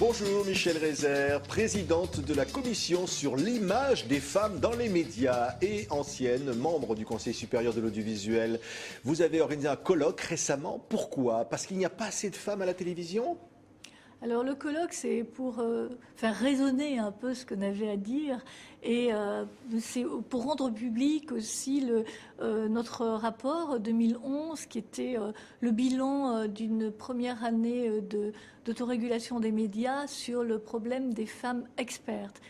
Bonjour Michel Rézère, présidente de la commission sur l'image des femmes dans les médias et ancienne membre du Conseil supérieur de l'audiovisuel. Vous avez organisé un colloque récemment. Pourquoi? Parce qu'il n'y a pas assez de femmes à la télévision? Alors le colloque, c'est pour faire résonner un peu ce qu'on avait à dire et c'est pour rendre public aussi notre rapport 2011 qui était le bilan d'une première année d'autorégulation des médias sur le problème des femmes expertes.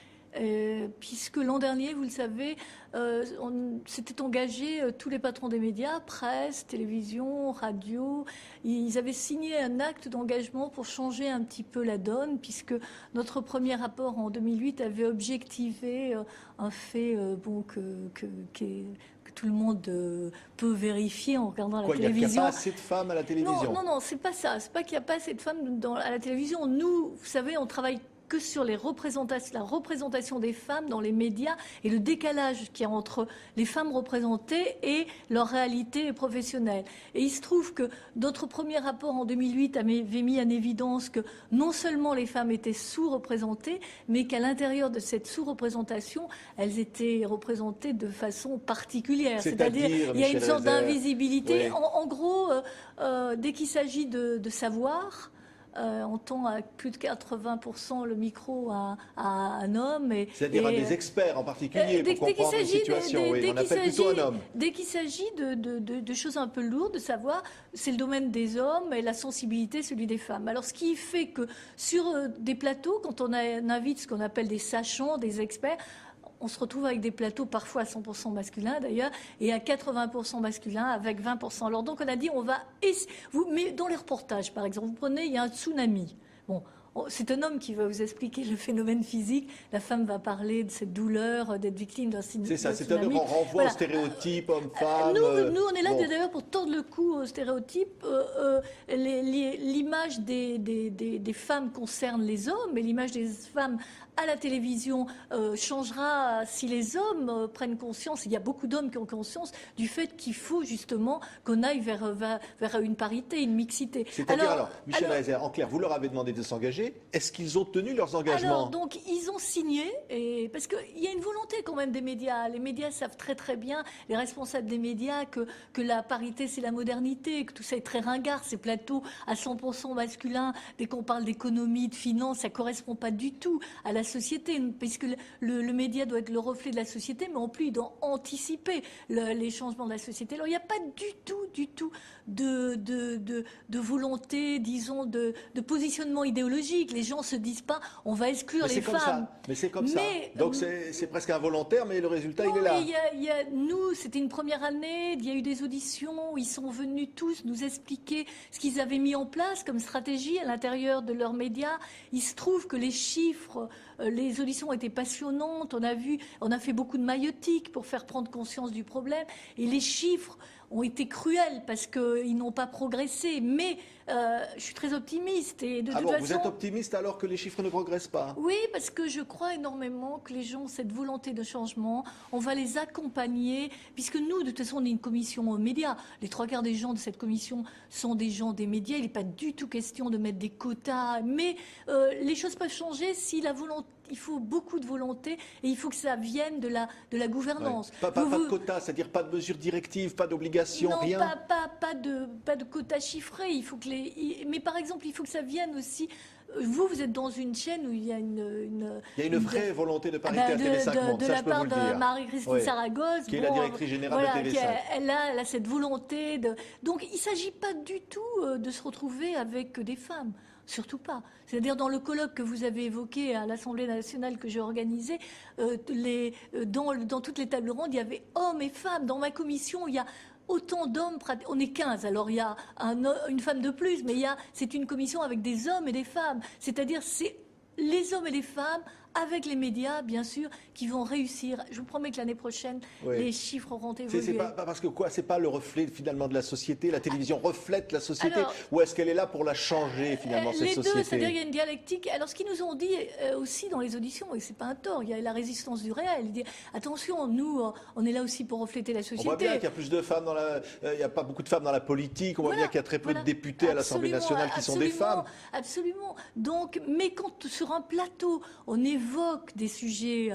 Puisque l'an dernier, vous le savez, on s'était engagé, tous les patrons des médias, presse, télévision, radio, ils avaient signé un acte d'engagement pour changer un petit peu la donne, puisque notre premier rapport en 2008 avait objectivé un fait que tout le monde peut vérifier en regardant la télévision. Il n'y a pas assez de femmes à la télévision? Non, c'est pas ça. C'est pas qu'il n'y a pas assez de femmes à la télévision. Nous, vous savez, on travaille que sur la représentation des femmes dans les médias et le décalage qu'il y a entre les femmes représentées et leur réalité professionnelle. Et il se trouve que notre premier rapport en 2008 avait mis en évidence que non seulement les femmes étaient sous-représentées, mais qu'à l'intérieur de cette sous-représentation, elles étaient représentées de façon particulière. C'est-à-dire il y a une sorte d'invisibilité. Oui. En gros, dès qu'il s'agit de savoir, on tend à plus de 80% le micro à un homme. C'est-à-dire à des experts en particulier pour comprendre une situation. Oui, on appelle plutôt un homme. Dès qu'il s'agit de choses un peu lourdes, de savoir, c'est le domaine des hommes et la sensibilité, celui des femmes. Alors ce qui fait que sur des plateaux, quand on invite ce qu'on appelle des sachants, des experts, on se retrouve avec des plateaux parfois à 100% masculins d'ailleurs et à 80% masculins avec 20%. Alors donc on a dit mais dans les reportages par exemple, vous prenez, il y a un tsunami. Bon, c'est un homme qui va vous expliquer le phénomène physique. La femme va parler de cette douleur, d'être victime d'un tsunami. C'est ça, c'est-à-dire on renvoie aux stéréotypes hommes-femmes. Nous, on est là d'ailleurs pour tordre le cou aux stéréotypes. L'image des femmes concerne les hommes, et l'image des femmes à la télévision changera si les hommes prennent conscience. Il y a beaucoup d'hommes qui ont conscience du fait qu'il faut justement qu'on aille vers une parité, une mixité. C'est-à-dire alors Michel Rézère, en clair, vous leur avez demandé de s'engager. Est-ce qu'ils ont tenu leurs engagements? Alors, donc, ils ont signé, parce qu'il y a une volonté quand même des médias. Les médias savent très très bien, les responsables des médias, que la parité c'est la modernité, que tout ça est très ringard, ces plateaux à 100% masculins. Dès qu'on parle d'économie, de finance, ça ne correspond pas du tout à la société, puisque le média doit être le reflet de la société, mais en plus il doit anticiper les changements de la société. Alors, il n'y a pas du tout de volonté, disons, de positionnement idéologique. Les gens se disent pas, on va exclure les femmes. Mais c'est comme ça. Donc c'est presque involontaire, mais le résultat, il est là. Nous, c'était une première année, il y a eu des auditions où ils sont venus tous nous expliquer ce qu'ils avaient mis en place comme stratégie à l'intérieur de leurs médias. Il se trouve que les chiffres, les auditions étaient passionnantes. On a fait beaucoup de maïeutique pour faire prendre conscience du problème. Et les chiffres ont été cruels parce qu'ils n'ont pas progressé. Mais je suis très optimiste. Et de toute façon, vous êtes optimiste alors que les chiffres ne progressent pas? Oui, parce que je crois énormément que les gens ont cette volonté de changement. On va les accompagner, puisque nous, de toute façon, on est une commission médias. Les 3/4 des gens de cette commission sont des gens des médias. Il n'est pas du tout question de mettre des quotas. Mais les choses peuvent changer si la volonté... Il faut beaucoup de volonté et il faut que ça vienne de la gouvernance. Ouais. Pas de quotas, c'est-à-dire pas de mesures directives, pas d'obligations, rien. Non, pas de quotas chiffrés. Il faut que mais par exemple, il faut que ça vienne aussi. Vous êtes dans une chaîne où il y a une vraie volonté de parité à TV5 Monde. De la part de Marie-Christine Saragosse. Qui est la directrice générale de TV5. Elle a cette volonté de... Donc il ne s'agit pas du tout de se retrouver avec des femmes. Surtout pas. C'est-à-dire dans le colloque que vous avez évoqué à l'Assemblée nationale que j'ai organisé, dans toutes les tables rondes, il y avait hommes et femmes. Dans ma commission, il y a autant d'hommes, on est 15, alors il y a une femme de plus, mais c'est une commission avec des hommes et des femmes. C'est-à-dire c'est les hommes et les femmes avec les médias, bien sûr, qui vont réussir. Je vous promets que l'année prochaine, les chiffres auront évolué. C'est pas parce que quoi? C'est pas le reflet finalement de la société. La télévision reflète la société, ou est-ce qu'elle est là pour la changer finalement cette société? Les deux, c'est-à-dire il y a une dialectique. Alors ce qu'ils nous ont dit aussi dans les auditions, et c'est pas un tort, il y a la résistance du réel. Il dit attention, nous, on est là aussi pour refléter la société. On voit bien qu'il y a plus de femmes il n'y a pas beaucoup de femmes dans la politique. On voit bien qu'il y a très peu de députés à l'Assemblée nationale qui sont des femmes. Absolument. Donc, mais quand sur un plateau, on évoque des sujets,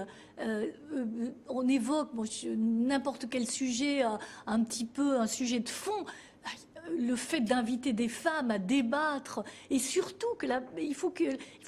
on évoque n'importe quel sujet, un petit peu un sujet de fond. Le fait d'inviter des femmes à débattre, et surtout il faut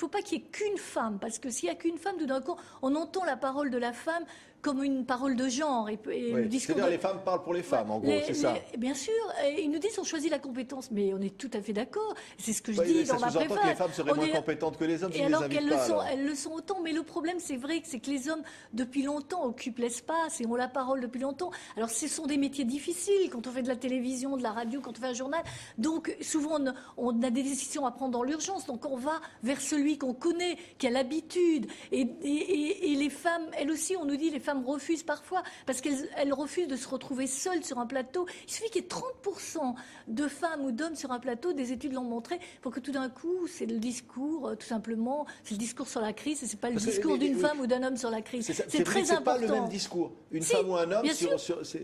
pas qu'il y ait qu'une femme, parce que s'il y a qu'une femme, tout d'un coup, on entend la parole de la femme comme une parole de genre. C'est-à-dire les femmes parlent pour les femmes, en gros, c'est ça. Bien sûr, ils nous disent on choisit la compétence, mais on est tout à fait d'accord. C'est ce que je dis dans ma préface. Ça sous-entend que les femmes seraient moins compétentes que les hommes, et alors qu'elles le sont autant. Mais le problème, c'est que les hommes, depuis longtemps, occupent l'espace et ont la parole depuis longtemps. Alors ce sont des métiers difficiles quand on fait de la télévision, de la radio, quand on fait un journal. Donc souvent, on a des décisions à prendre dans l'urgence. Donc on va vers celui qu'on connaît, qui a l'habitude. Et les femmes, elles aussi, on nous dit, les femmes refusent parfois parce qu'elles refusent de se retrouver seules sur un plateau. Il suffit qu'il y ait 30% de femmes ou d'hommes sur un plateau, des études l'ont montré, pour que tout d'un coup, c'est le discours, tout simplement, c'est le discours sur la crise, et c'est pas le discours d'une femme ou d'un homme sur la crise. C'est très important. C'est pas le même discours. Une femme ou un homme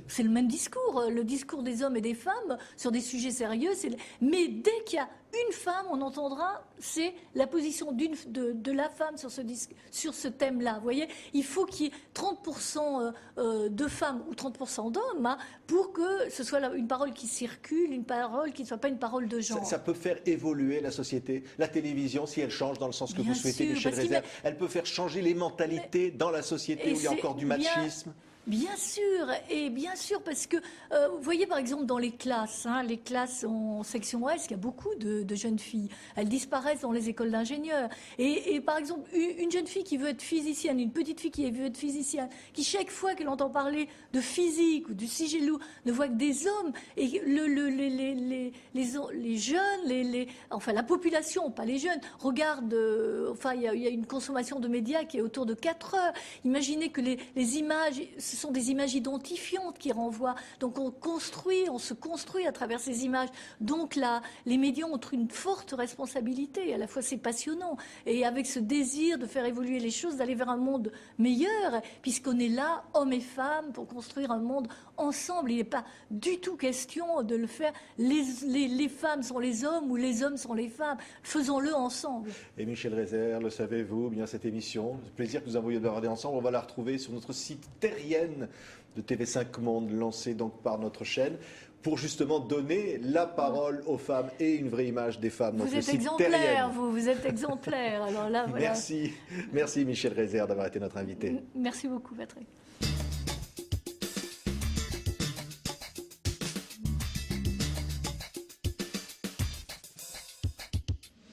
c'est le même discours. Le discours des hommes et des femmes sur des sujets sérieux. Mais dès qu'il y a une femme, on entendra, c'est la position de la femme sur ce thème-là. Vous voyez, il faut qu'il y ait 30% de femmes ou 30% d'hommes pour que ce soit une parole qui circule, une parole qui ne soit pas une parole de genre. Ça peut faire évoluer la société. La télévision, si elle change dans le sens que vous souhaitez, Michel Rézère, elle peut faire changer les mentalités dans la société où il y a encore du machisme. Bien sûr, parce que vous voyez par exemple dans les classes en section S, il y a beaucoup de jeunes filles. Elles disparaissent dans les écoles d'ingénieurs. Et par exemple, une jeune fille qui veut être physicienne, une petite fille qui veut être physicienne, qui chaque fois qu'elle entend parler de physique ou du sujet lourd, ne voit que des hommes. Et les jeunes, enfin la population, pas les jeunes, regarde. Il y a une consommation de médias qui est autour de 4 heures. Imaginez que les images, ce sont des images identifiantes qui renvoient. Donc on se construit à travers ces images. Donc là, les médias ont une forte responsabilité. À la fois, c'est passionnant. Et avec ce désir de faire évoluer les choses, d'aller vers un monde meilleur, puisqu'on est là, hommes et femmes, pour construire un monde ensemble. Il n'est pas du tout question de le faire. Les femmes sont les hommes ou les hommes sont les femmes. Faisons-le ensemble. Et Michel Rézère, le savez-vous, bien cette émission, le plaisir que nous avons eu de regarder ensemble, on va la retrouver sur notre site terrienne de TV5 Monde, lancé donc par notre chaîne, pour justement donner la parole aux femmes et une vraie image des femmes. Vous êtes exemplaire, vous êtes exemplaire. Alors là, voilà. Merci Michel Rézère d'avoir été notre invité. Merci beaucoup, Patrick.